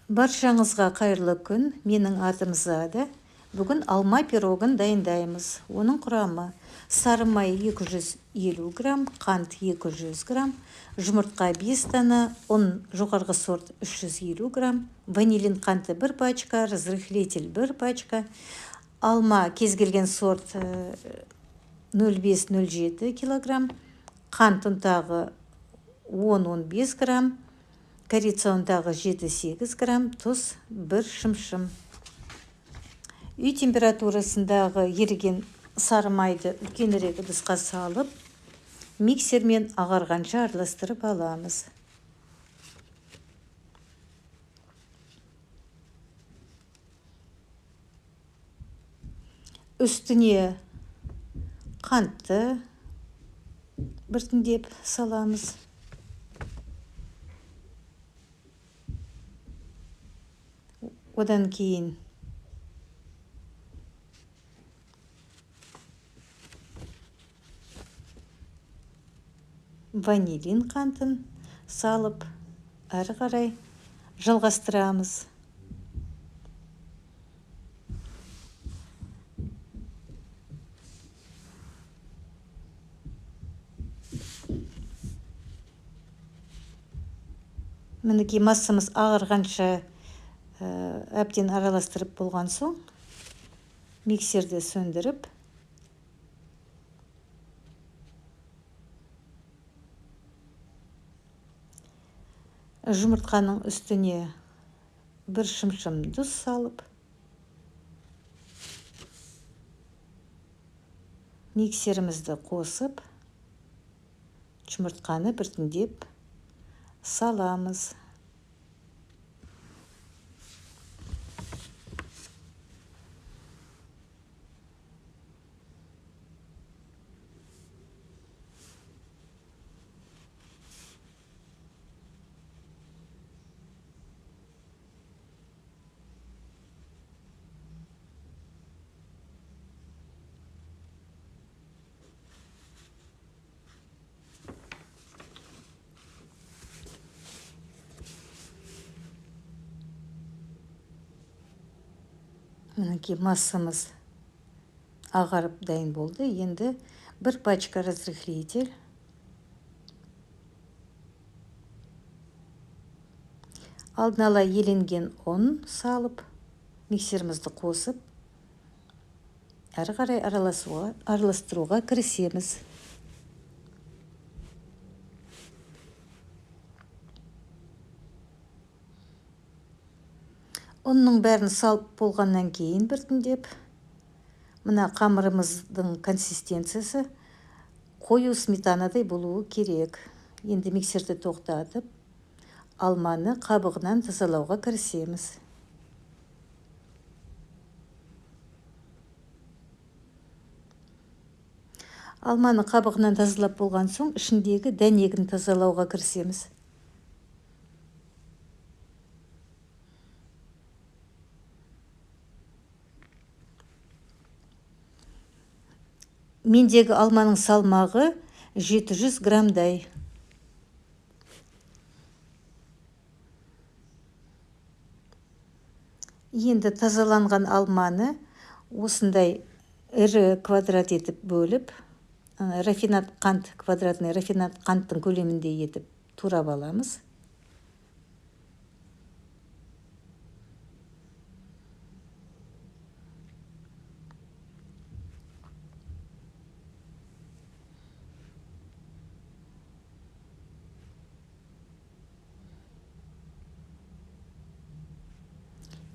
Баршаңызға қайырлы күн. Менің атым Зада. Бүгін алма пирогын дайындаймыз. Оның құрамы: сары май 250 грамм, қант 200 грамм, жұмыртқа 5 дана, ұн жоғарғы сорт 350 грамм, ванилин қанты 1 пачка, разрыхлитель 1 пачка, алма кез келген сорт 0,5-0,7 килограмм, қант ұнтағы 10-15 грамм, корица ұнтағы 7-8 грамм, тұз 1 шымшым. Үй температурасындағы еріген сары майды үлкенірек ыдысқа салып, миксермен ағарғанша араластырып аламыз. Үстіне қантты біртіндеп саламыз. Одан кейін ванилин қантын салып, әрі қарай жалғастырамыз. Мінекей массамыз ағарғанша әбден араластырып болған соң, миксерді сөндіріп, жұмыртқаның үстіне 1 шымшым тұз салып, миксерімізді қосып, жұмыртқаны біртіндеп саламыз. Мінекей массамыз ағарып дайын болды. Енді 1 пачка разрыхлитель, алдын ала еленген ұн салып, миксерімізді қосып, әрі қарай араластыруға кірісеміз. Ұнның бәрін салып болғаннан кейін біртіндеп, мына қамырымыздың консистенциясы қою сметанадай болуы керек. Енді миксерді тоқтатып, алманы қабығынан тазалауға кірісеміз. Алманы қабығынан тазалап болған соң, ішіндегі дәнегін тазалауға кірісеміз. Мендегі алманың салмағы 700 граммдай. Енді тазаланған алманы осындай ірі квадрат етіп бөліп, рафинат қант, квадратный рафинат қанттың көлемінде етіп турап аламыз.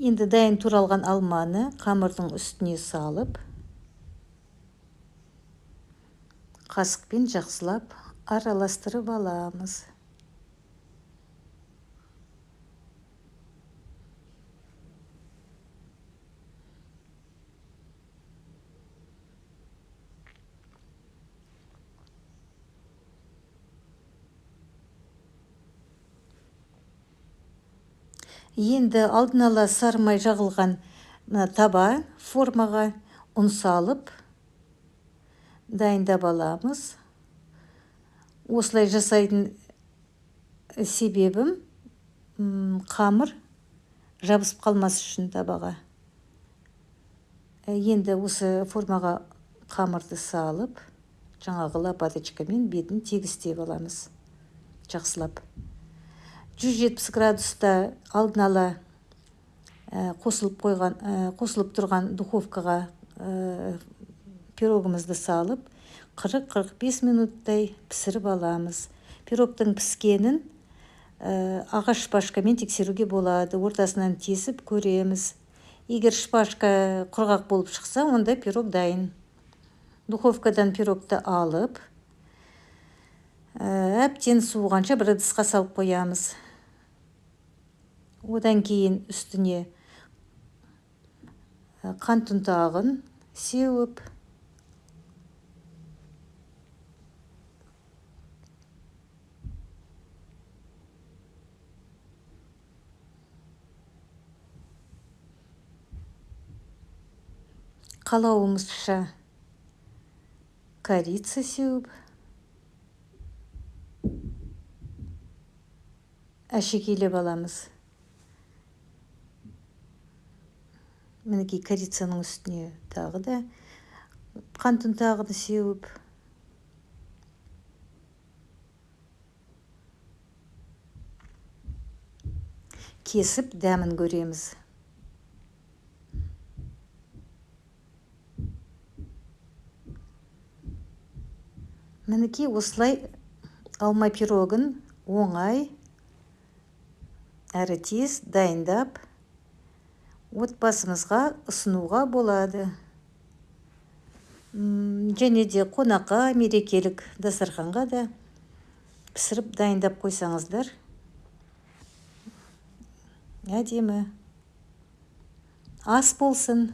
Енді дайын туралған алманы қамырдың үстіне салып, қасықпен жақсылап араластырып аламыз. Енді алдын ала сары май жағылған таба формаға ұн салып дайындап аламыз. Осылай жасайтын себебім, қамыр жабысып қалмас үшін табаға. Енді осы формаға қамырды салып, жаңағы лопаточкамен бетін тегістеп аламыз, жақсылап. 170 градуста алдын ала қосылып тұрған духовкаға пирогымызды салып, 40-45 минуттай пісіріп аламыз. Пирогтың піскенін ағаш шпажкамен тексеруге болады. Ортасынан тесіп көреміз. Егер шпажка құрғақ болып шықса, онда пирог дайын. Духовкадан пирогты алып, әбден суығанша бір ыдысқа салып қоямыз. Одан кейін үстіне қант ұнтағын сеуіп, қалауымызша корица сеуіп, әшекейлеп аламыз. Мінекей корицаның үстіне тағы да қант ұнтағын сеуіп, кесіп дәмін көреміз. Мінекей осылай алма пирогын оңай әрі тез дайындап, отбасымызға ұсынуға болады. Және де қонаққа, мерекелік дастарханға да пісіріп дайындап қойсаңыздар, әдемі ас болсын.